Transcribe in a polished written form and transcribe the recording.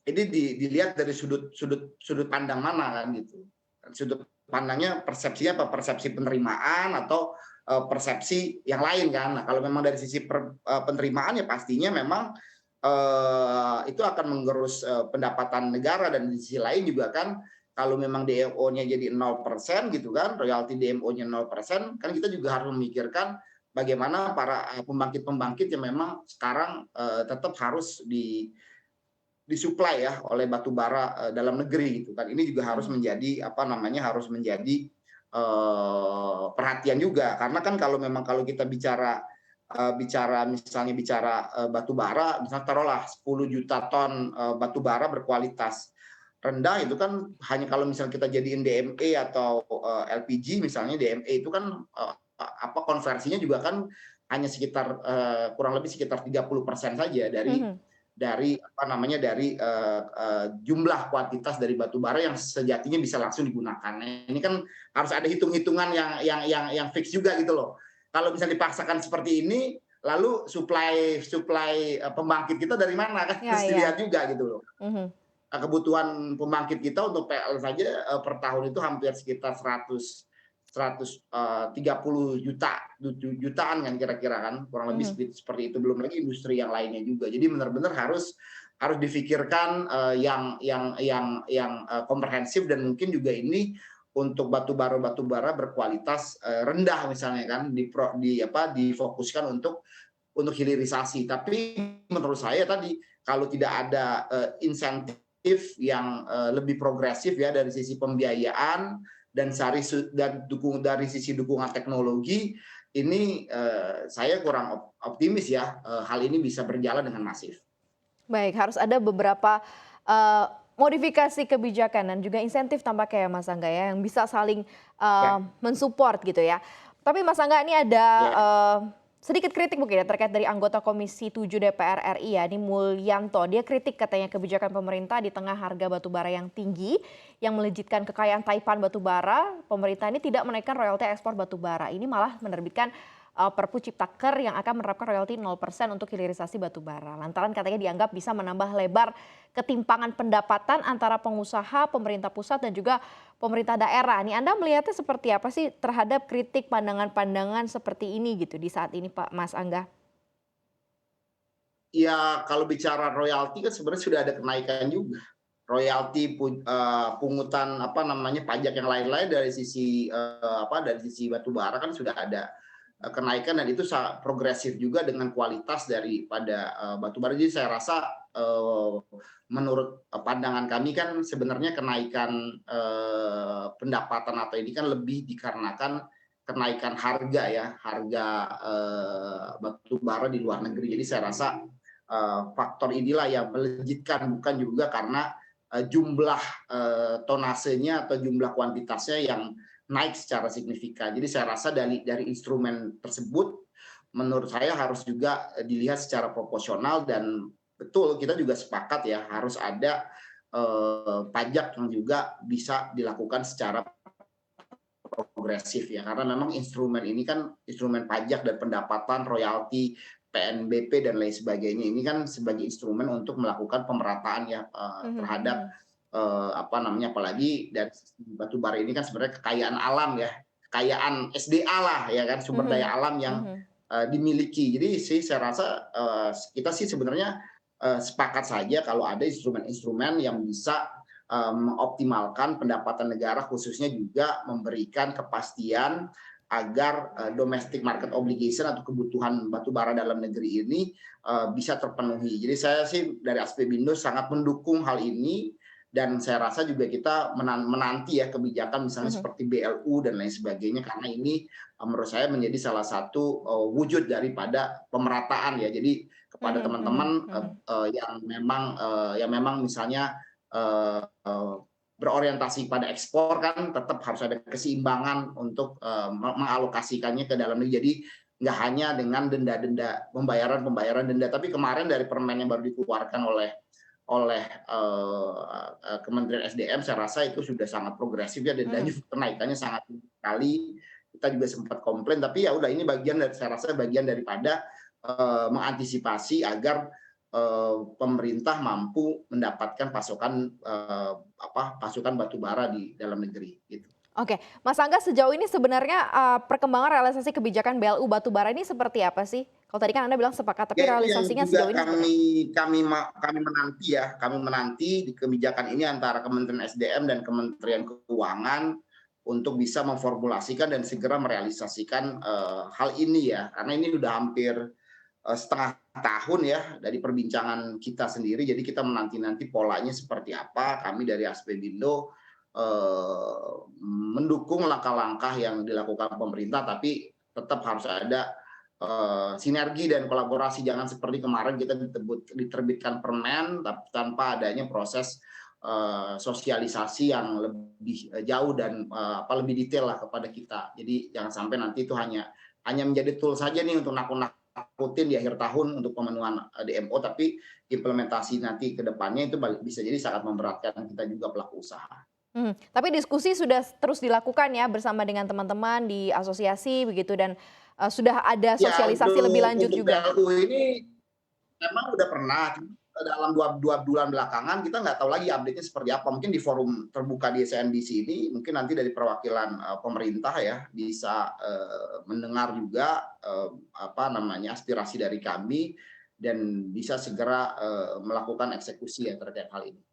ini dilihat dari sudut sudut sudut pandang mana kan gitu. Sudut pandangnya persepsinya apa, persepsi penerimaan atau, persepsi yang lain kan. Nah, kalau memang dari sisi penerimaan ya pastinya memang, itu akan menggerus, pendapatan negara dan di sisi lain juga kan kalau memang DMO-nya jadi 0% gitu kan, royalti DMO-nya 0%, kan kita juga harus memikirkan bagaimana para, pembangkit-pembangkit yang memang sekarang, tetap harus disuplai ya oleh batu bara, dalam negeri gitu kan. Ini juga harus Mhm. menjadi apa namanya, harus menjadi, perhatian juga. Karena kan kalau kita bicara, batu bara, misalnya taruhlah 10 juta ton, batu bara berkualitas rendah itu kan hanya kalau misalnya kita jadiin DME atau, LPG misalnya DME itu kan, apa, konversinya juga kan hanya sekitar, kurang lebih sekitar 30% saja Mhm. dari apa namanya, dari, jumlah kuantitas dari batu bara yang sejatinya bisa langsung digunakan. Nah, ini kan harus ada hitung-hitungan yang fix juga gitu loh. Kalau misalnya dipaksakan seperti ini, lalu suplai suplai, pembangkit kita dari mana kan Iya harus iya. dilihat juga gitu loh. Mhm. Kebutuhan pembangkit kita untuk PL saja, per tahun itu hampir sekitar 30 juta jutaan kan kira-kira kan, kurang lebih Mhm. seperti itu, belum lagi industri yang lainnya juga. Jadi benar-benar harus harus difikirkan, yang komprehensif dan mungkin juga ini untuk batu bara berkualitas, rendah misalnya kan, difokuskan untuk hilirisasi. Tapi menurut saya tadi, kalau tidak ada, insentif yang, lebih progresif ya dari sisi pembiayaan dari sisi dukungan teknologi, ini, saya kurang optimis ya, hal ini bisa berjalan dengan masif. Baik, harus ada beberapa, modifikasi kebijakan dan juga insentif tampaknya ya Mas Angga ya, yang bisa saling, Ya, men-support gitu ya. Tapi Mas Angga ini ada, ya. sedikit kritik mungkin ya terkait dari anggota Komisi 7 DPR RI ya, ini Mulyanto. Dia kritik katanya kebijakan pemerintah di tengah harga batu bara yang tinggi, yang melejitkan kekayaan taipan batu bara, pemerintah ini tidak menaikkan royalti ekspor batu bara. Ini malah menerbitkan Perpu Ciptaker yang akan menerapkan royalti 0% untuk hilirisasi batu bara. Lantaran katanya dianggap bisa menambah lebar ketimpangan pendapatan antara pengusaha, pemerintah pusat dan juga pemerintah daerah. Nih Anda melihatnya seperti apa sih terhadap kritik pandangan-pandangan seperti ini gitu di saat ini Pak Mas Angga? Ya, kalau bicara royalti kan sebenarnya sudah ada kenaikan juga. Royalti, pungutan apa namanya, pajak yang lain-lain dari sisi, dari sisi batu bara kan sudah ada, kenaikan dan itu progresif juga dengan kualitas daripada, batu bara. Jadi saya rasa, menurut, pandangan kami kan sebenarnya kenaikan, pendapatan atau ini kan lebih dikarenakan kenaikan harga ya, harga, batu bara di luar negeri. Jadi saya rasa, faktor inilah yang melejitkan, bukan juga karena, jumlah, tonasenya atau jumlah kuantitasnya yang naik secara signifikan. Jadi saya rasa dari instrumen tersebut, menurut saya harus juga, dilihat secara proporsional dan betul kita juga sepakat ya harus ada, pajak yang juga bisa dilakukan secara progresif ya, karena memang instrumen ini kan instrumen pajak dan pendapatan, royalti, PNBP dan lain sebagainya ini kan sebagai instrumen untuk melakukan pemerataan ya, Mhm terhadap, mhm. apa namanya, apalagi dari batu bara ini kan sebenarnya kekayaan alam ya, kekayaan SDA lah ya kan, sumber daya Mhm. alam yang, Mhm. dimiliki. Jadi sih saya rasa, kita sih sebenarnya, sepakat saja kalau ada instrumen-instrumen yang bisa, mengoptimalkan pendapatan negara, khususnya juga memberikan kepastian agar, domestic market obligation atau kebutuhan batu bara dalam negeri ini, bisa terpenuhi. Jadi saya sih dari Aspemindo sangat mendukung hal ini dan saya rasa juga kita menanti ya kebijakan misalnya Mhm. seperti BLU dan lain sebagainya karena ini, menurut saya menjadi salah satu, wujud daripada pemerataan ya. Jadi kepada Mhm mhm teman-teman, mhm. yang memang misalnya, berorientasi pada ekspor kan tetap harus ada keseimbangan untuk, mengalokasikannya ke dalam negeri. Jadi nggak hanya dengan denda-denda, pembayaran denda, tapi kemarin dari permen yang baru dikeluarkan oleh oleh, Kementerian SDM saya rasa itu sudah sangat progresif ya, dendanya Mhm. kenaikannya sangat tinggi sekali. Kita juga sempat komplain, tapi ya udah ini bagian dari saya rasa bagian daripada, mengantisipasi agar, pemerintah mampu mendapatkan pasokan batu bara di dalam negeri gitu. Oke, Mas Angga sejauh ini sebenarnya, perkembangan realisasi kebijakan BLU batubara ini seperti apa sih? Kalau tadi kan Anda bilang sepakat, tapi Ya itu yang realisasinya juga sejauh ini seperti apa? kami menanti di kebijakan ini antara Kementerian SDM dan Kementerian Keuangan untuk bisa memformulasikan dan segera merealisasikan, hal ini ya. Karena ini udah hampir, setengah tahun ya dari perbincangan kita sendiri, jadi kita menanti-nanti polanya seperti apa. Kami dari Aspemindo, mendukung langkah-langkah yang dilakukan pemerintah, tapi tetap harus ada sinergi dan kolaborasi. Jangan seperti kemarin kita diterbitkan permen tanpa adanya proses sosialisasi yang lebih jauh dan lebih detail lah kepada kita. Jadi jangan sampai nanti itu hanya menjadi tool saja nih untuk nakut-nakutin di akhir tahun untuk pemenuhan DMO, tapi implementasi nanti ke depannya itu bisa jadi sangat memberatkan kita juga pelaku usaha. Tapi diskusi sudah terus dilakukan ya bersama dengan teman-teman di asosiasi begitu dan, sudah ada Ya sosialisasi lebih lanjut untuk juga? PLU ini memang udah pernah, cuma dalam dua bulan belakangan kita nggak tahu lagi update-nya seperti apa. Mungkin di forum terbuka di SNBC ini, mungkin nanti dari perwakilan pemerintah ya bisa mendengar juga aspirasi dari kami dan bisa segera melakukan eksekusi ya terkait hal ini.